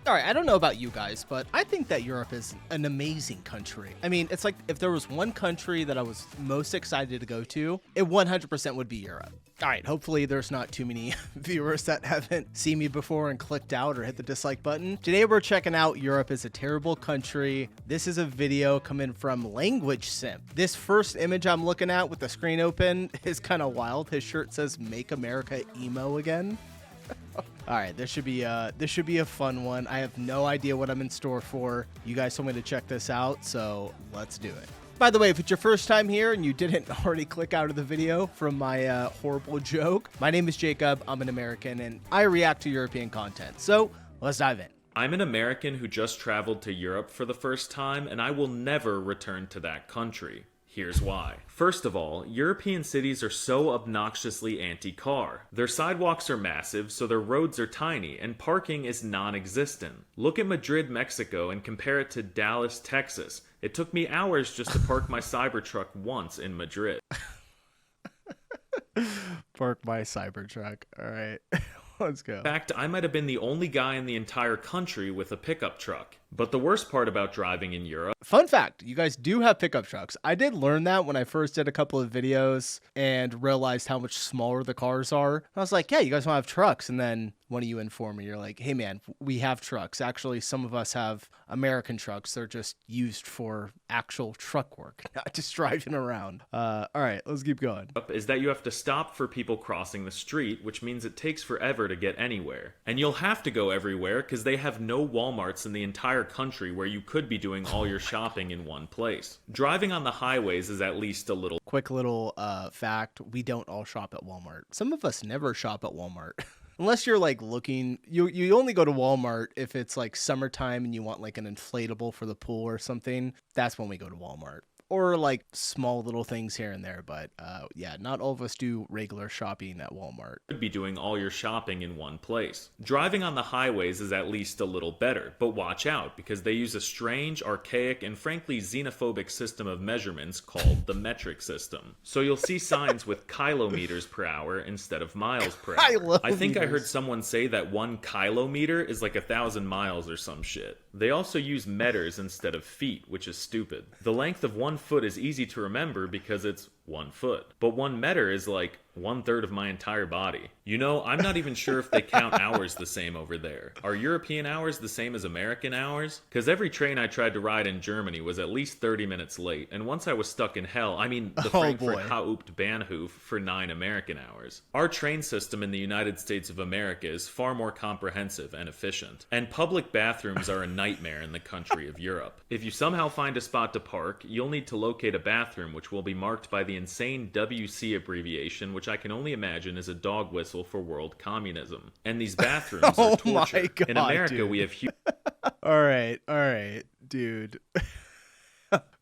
All right, I don't know about you guys, but I think that Europe is an amazing country. I mean, it's like if there was one country that I was most excited to go to, it 100% would be Europe. All right, hopefully there's not too many viewers that haven't seen me before and clicked out or hit the dislike button. Today we're checking out Europe is a terrible country. This is a video coming from Language Simp. This first image I'm looking at with the screen open is kind of wild. His shirt says "Make America Emo Again." All right, this should be a fun one. I have no idea what I'm in store for. You guys told me to check this out, so let's do it. By the way, if it's your first time here and you didn't already click out of the video from my horrible joke, my name is Jacob. I'm an American and I react to European content. So let's dive in. I'm an American who just traveled to Europe for the first time, and I will never return to that country. Here's why. First of all, European cities are so obnoxiously anti-car. Their sidewalks are massive, so their roads are tiny, and parking is non-existent. Look at Madrid, Mexico, and compare it to Dallas, Texas. It took me hours just to park my Cybertruck once in Madrid. Park my Cybertruck. All right, let's go. In fact, I might have been the only guy in the entire country with a pickup truck. But the worst part about driving in Europe... Fun fact, you guys do have pickup trucks. I did learn that when I first did a couple of videos and realized how much smaller the cars are. I was like, yeah, you guys don't have trucks. And then one of you informed me, you're like, hey man, we have trucks. Actually, some of us have American trucks. They're just used for actual truck work, not just driving around. All right, let's keep going. Is that you have to stop for people crossing the street, which means it takes forever to get anywhere. And you'll have to go everywhere because they have no Walmarts in the entire country where you could be doing all your shopping in one place. Driving on the highways is at least a little... Quick little fact, we don't all shop at Walmart. Some of us never shop at Walmart. Unless you're like looking, you only go to Walmart if it's like summertime and you want like an inflatable for the pool or something. That's when we go to Walmart. Or like small little things here and there, but yeah, not all of us do regular shopping at Walmart. Could be doing all your shopping in one place. Driving on the highways is at least a little better, but watch out because they use a strange, archaic, and frankly xenophobic system of measurements called the metric system. So you'll see signs with kilometers per hour instead of miles per hour. I think I heard someone say that 1 kilometer is like 1,000 miles or some shit. They also use meters instead of feet, which is stupid. The length of 1 foot is easy to remember because it's 1 foot. But 1 meter is like 1/3 of my entire body. You know, I'm not even sure if they count hours the same over there. Are European hours the same as American hours? Because every train I tried to ride in Germany was at least 30 minutes late, and once I was stuck in hell, I mean the Frankfurt Hauptbahnhof for 9 American hours. Our train system in the United States of America is far more comprehensive and efficient, and public bathrooms are a nightmare in the country of Europe. If you somehow find a spot to park, you'll need to locate a bathroom which will be marked by the insane WC abbreviation, which I can only imagine is a dog whistle for world communism. And these bathrooms are torture. My God, in America, dude. we have huge... All right, dude.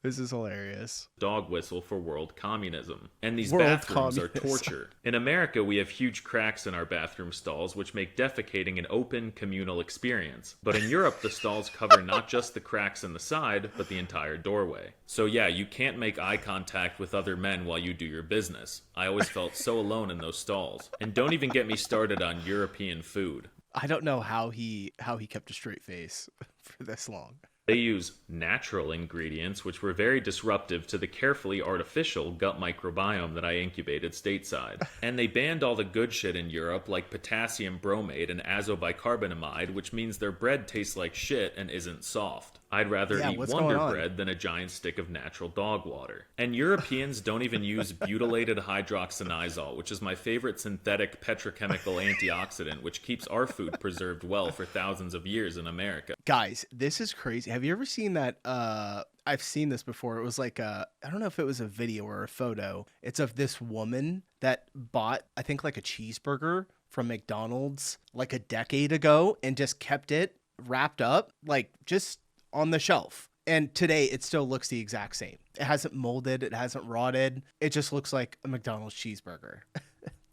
This is hilarious. Dog whistle for world communism. And these bathrooms are torture. In America, we have huge cracks in our bathroom stalls, which make defecating an open, communal experience. But in Europe, the stalls cover not just the cracks in the side, but the entire doorway. So yeah, you can't make eye contact with other men while you do your business. I always felt so alone in those stalls. And don't even get me started on European food. I don't know how he kept a straight face for this long. They use natural ingredients, which were very disruptive to the carefully artificial gut microbiome that I incubated stateside. And they banned all the good shit in Europe, like potassium bromate and azobicarbonamide, which means their bread tastes like shit and isn't soft. I'd rather eat Wonder Bread than a giant stick of natural dog water. And Europeans don't even use butylated hydroxyniazole, which is my favorite synthetic petrochemical antioxidant, which keeps our food preserved well for thousands of years in America. Guys, this is crazy. Have you ever seen that? I've seen this before. It was like I don't know if it was a video or a photo. It's of this woman that bought, I think, like a cheeseburger from McDonald's like a decade ago and just kept it wrapped up, like just on the shelf. And today it still looks the exact same. It hasn't molded. It hasn't rotted. It just looks like a McDonald's cheeseburger.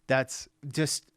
That's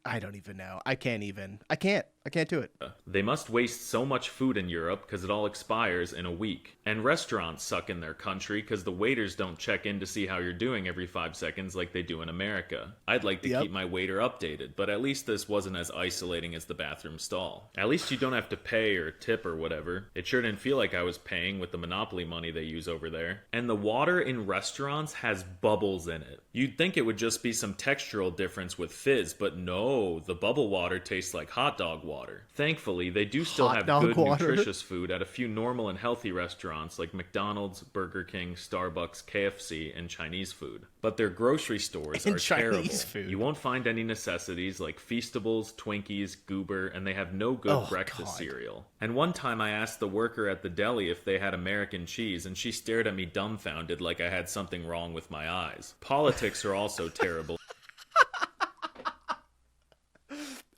I don't even know. I can't do it. They must waste so much food in Europe because it all expires in a week. And restaurants suck in their country because the waiters don't check in to see how you're doing every 5 seconds like they do in America. I'd like to keep my waiter updated, but at least this wasn't as isolating as the bathroom stall. At least you don't have to pay or tip or whatever. It sure didn't feel like I was paying with the Monopoly money they use over there. And the water in restaurants has bubbles in it. You'd think it would just be some textural difference with fizz, but no, the bubble water tastes like hot dog water. Thankfully, they do still have good, nutritious food at a few normal and healthy restaurants like McDonald's, Burger King, Starbucks, KFC, and Chinese food. But their grocery stores are terrible. You won't find any necessities like Feastables, Twinkies, Goober, and they have no good breakfast cereal. And one time I asked the worker at the deli if they had American cheese, and she stared at me dumbfounded like I had something wrong with my eyes. Politics are also terrible.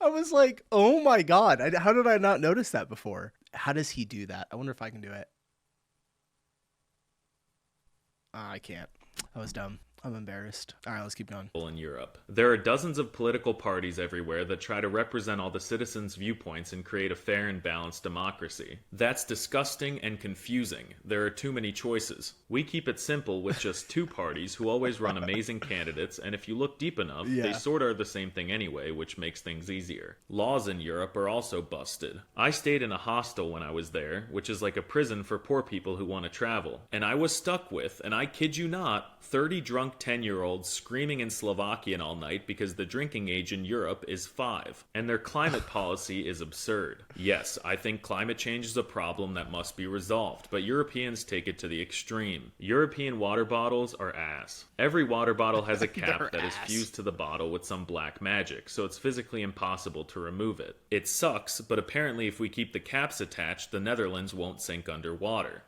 I was like, oh my God, how did I not notice that before? How does he do that? I wonder if I can do it. I can't. That was dumb. I'm embarrassed. All right, let's keep going. In Europe, there are dozens of political parties everywhere that try to represent all the citizens' viewpoints and create a fair and balanced democracy. That's disgusting and confusing. There are too many choices. We keep it simple with just 2 parties who always run amazing candidates, and if you look deep enough, they sort of are the same thing anyway, which makes things easier. Laws in Europe are also busted. I stayed in a hostel when I was there, which is like a prison for poor people who want to travel. And I was stuck with, and I kid you not, 30 drunk 10-year-olds screaming in Slovakian all night because the drinking age in Europe is 5, and their climate policy is absurd. Yes, I think climate change is a problem that must be resolved, but Europeans take it to the extreme. European water bottles are ass. Every water bottle has a cap that is fused to the bottle with some black magic, so it's physically impossible to remove it. It sucks, but apparently if we keep the caps attached, the Netherlands won't sink underwater.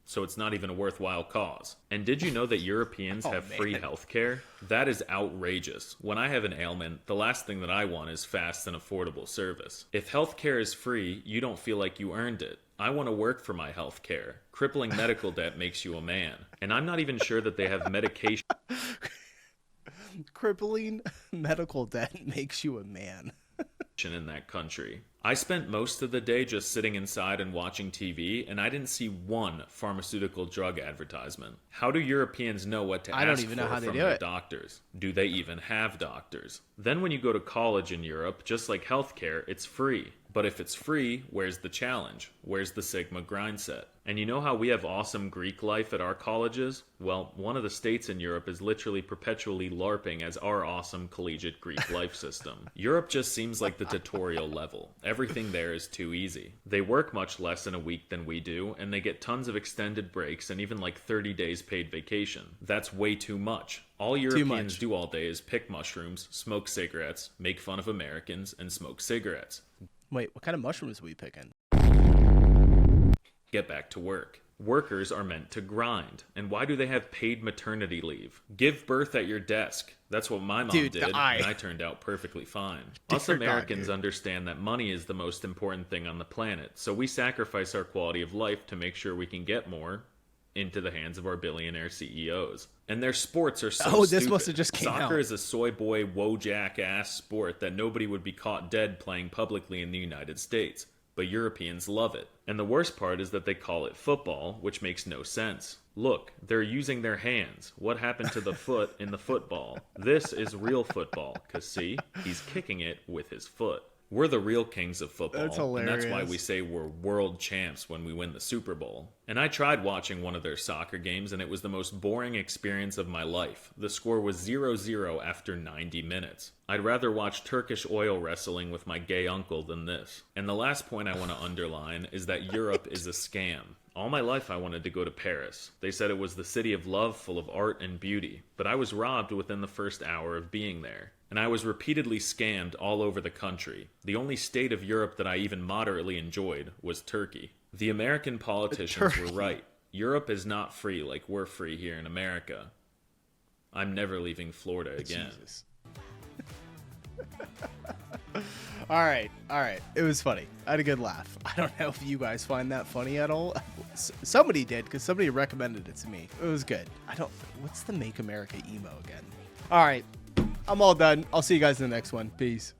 So it's not even a worthwhile cause. And did you know that Europeans have free healthcare? That is outrageous. When I have an ailment, the last thing that I want is fast and affordable service. If healthcare is free, you don't feel like you earned it. I want to work for my healthcare. Crippling medical debt makes you a man. And I'm not even sure that they have medication. Crippling medical debt makes you a man. In that country. I spent most of the day just sitting inside and watching TV, and I didn't see one pharmaceutical drug advertisement. How do Europeans know what to ask for from their doctors? Do they even have doctors? Then when you go to college in Europe, just like healthcare, it's free. But if it's free, where's the challenge? Where's the Sigma grind set? And you know how we have awesome Greek life at our colleges? Well, one of the states in Europe is literally perpetually LARPing as our awesome collegiate Greek life system. Europe just seems like the tutorial level. Everything there is too easy. They work much less in a week than we do, and they get tons of extended breaks and even like 30 days paid vacation. That's way too much. All Europeans do all day is pick mushrooms, smoke cigarettes, make fun of Americans, and smoke cigarettes. Wait, what kind of mushrooms are we picking? Get back to work. Workers are meant to grind. And why do they have paid maternity leave? Give birth at your desk. That's what my mom did, and I turned out perfectly fine. Us Americans understand that money is the most important thing on the planet, so we sacrifice our quality of life to make sure we can get more into the hands of our billionaire CEOs. And their sports are so stupid. This must have just came out. Soccer is a soy boy, wojak-ass sport that nobody would be caught dead playing publicly in the United States. But Europeans love it. And the worst part is that they call it football, which makes no sense. Look, they're using their hands. What happened to the foot in the football? This is real football, because see, he's kicking it with his foot. We're the real kings of football, that's hilarious. And that's why we say we're world champs when we win the Super Bowl. And I tried watching one of their soccer games, and it was the most boring experience of my life. The score was 0-0 after 90 minutes. I'd rather watch Turkish oil wrestling with my gay uncle than this. And the last point I want to underline is that Europe is a scam. All my life I wanted to go to Paris. They said it was the city of love, full of art and beauty. But I was robbed within the first hour of being there. And I was repeatedly scammed all over the country. The only state of Europe that I even moderately enjoyed was Turkey. The American politicians were right. Europe is not free like we're free here in America. I'm never leaving Florida again. Jesus. All right. It was funny. I had a good laugh. I don't know if you guys find that funny at all. Somebody did, because somebody recommended it to me. It was good. What's the Make America emo again? All right. I'm all done. I'll see you guys in the next one. Peace.